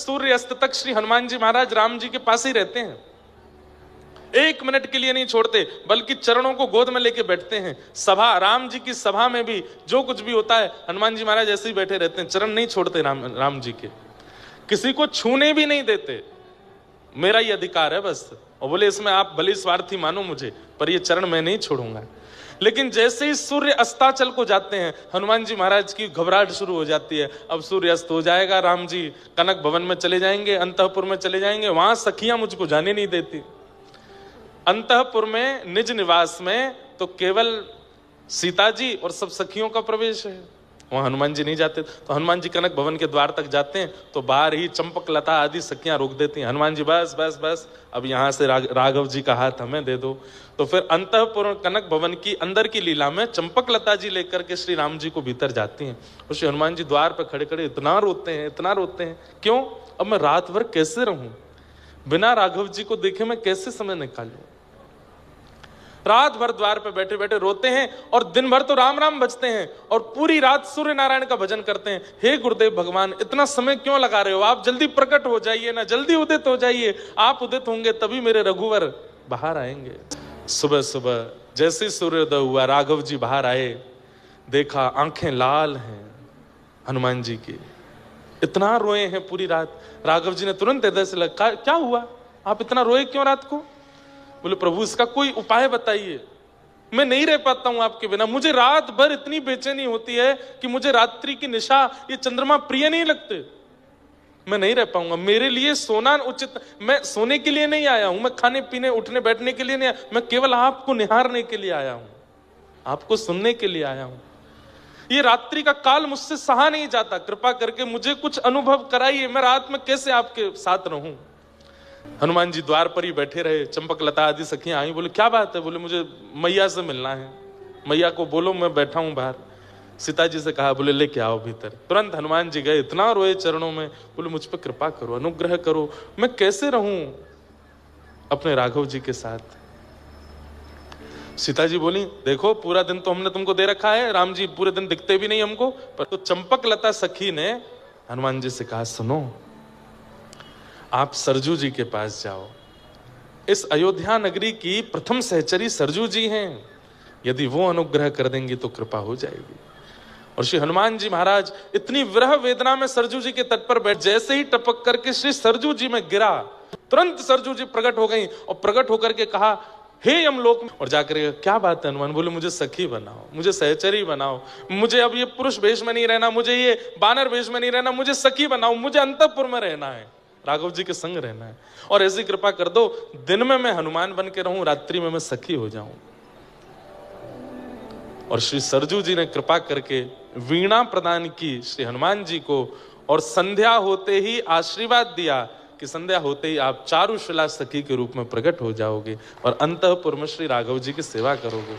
सूर्य अस्त तक श्री हनुमान जी महाराज राम जी के पास ही रहते हैं, 1 मिनट के लिए नहीं छोड़ते, बल्कि चरणों को गोद में लेके बैठते हैं। सभा, राम जी की सभा में भी जो कुछ भी होता है, हनुमान जी महाराज ऐसे ही बैठे रहते हैं, चरण नहीं छोड़ते राम जी के, किसी को छूने भी नहीं देते। मेरा ये अधिकार है बस। और बोले इसमें आप भले स्वार्थी मानो मुझे, पर ये चरण मैं नहीं छोड़ूंगा। लेकिन जैसे ही सूर्य अस्ताचल को जाते हैं, हनुमान जी महाराज की घबराहट शुरू हो जाती है। अब सूर्य अस्त हो जाएगा, राम जी कनक भवन में चले जाएंगे, अंतःपुर में चले जाएंगे, वहां सखियां मुझको जाने नहीं देती। अंतःपुर में निज निवास में तो केवल सीता जी और सब सखियों का प्रवेश है, वहां हनुमान जी नहीं जाते। तो हनुमान जी कनक भवन के द्वार तक जाते हैं तो बाहर ही चंपक लता आदि सखियां रोक देती हैं। हनुमान जी बस बस बस, अब यहां से राघव जी का हाथ हमें दे दो। तो फिर अंतःपुर कनक भवन की अंदर की लीला में चंपक लता जी लेकर के श्री राम जी को भीतर जाती हैं। और श्री हनुमान जी द्वार पर खड़े खड़े इतना रोते हैं, इतना रोते हैं। क्यों? अब मैं रात भर कैसे रहूं, बिना राघव जी को देखे मैं कैसे समय निकालूं। रात भर द्वार पे बैठे बैठे रोते हैं और दिन भर तो राम राम बजते हैं और पूरी रात सूर्य नारायण का भजन करते हैं। हे गुरुदेव भगवान, इतना समय क्यों लगा रहे हो? आप जल्दी प्रकट हो जाइए ना, जल्दी उदित हो जाइए। आप उदित होंगे तभी मेरे रघुवर बाहर आएंगे। सुबह सुबह जैसे सूर्योदय हुआ, राघव जी बाहर आए, देखा आंखें लाल हैं हनुमान जी की, इतना रोए हैं पूरी रात। राघव जी ने तुरंत हृदय से लगा, क्या हुआ, आप इतना रोए क्यों रात को? बोले प्रभु इसका कोई उपाय बताइए, मैं नहीं रह पाता हूं आपके बिना। मुझे रात भर इतनी बेचैनी होती है कि मुझे रात्रि की निशा, ये चंद्रमा प्रिय नहीं लगते, मैं नहीं रह पाऊंगा। मेरे लिए सोना उचित, मैं सोने के लिए नहीं आया हूं, मैं खाने पीने उठने बैठने के लिए नहीं आया, मैं केवल आपको निहारने के लिए आया हूं, आपको सुनने के लिए आया हूं। ये रात्रि का काल मुझसे सहा नहीं जाता, कृपा करके मुझे कुछ अनुभव कराइए, मैं रात में कैसे आपके साथ रहूं। हनुमान जी द्वार पर ही बैठे रहे, चंपक लता आदि सखियां आई, बोले क्या बात है? बोले मुझे मैया से मिलना है, मैया को बोलो मैं बैठा हूं बाहर। सीता जी से कहा, बोले लेके आओ भीतर। तुरंत हनुमान जी गए, इतना रोए चरणों में, बोले मुझ पर कृपा करो, अनुग्रह करो, मैं कैसे रहूं अपने राघव जी के साथ। सीता जी बोली, देखो पूरा दिन तो हमने तुमको दे रखा है, राम जी पूरे दिन दिखते भी नहीं हमको। पर तो चंपक लता सखी ने हनुमान जी से कहा, सुनो आप सरजू जी के पास जाओ, इस अयोध्या नगरी की प्रथम सहचरी सरजू जी हैं, यदि वो अनुग्रह कर देंगी तो कृपा हो जाएगी। और श्री हनुमान जी महाराज इतनी विरह वेदना में सरजू जी के तट पर बैठ, जैसे ही टपक करके श्री सरजू जी में गिरा, तुरंत सरजू जी प्रकट हो गई और प्रकट होकर के कहा, हे यमलोक, और जाकर क्या बात है हनुमान? बोले मुझे सखी बनाओ, मुझे सहचरी बनाओ, मुझे अब ये पुरुष वेश में नहीं रहना, मुझे ये बानर वेश में नहीं रहना, मुझे सखी बनाओ, मुझे अंतःपुर में रहना है, राघव जी के संग रहना है। और ऐसी कृपा कर दो, दिन में मैं हनुमान बन के रहूं, रात्रि में मैं सखी हो जाऊं। और श्री सरजू जी ने कृपा करके वीणा प्रदान की श्री हनुमान जी को, और संध्या होते ही आशीर्वाद दिया कि संध्या होते ही आप चारुशिला सखी के रूप में प्रकट हो जाओगे और अंतःपुर में श्री राघव जी की सेवा करोगे।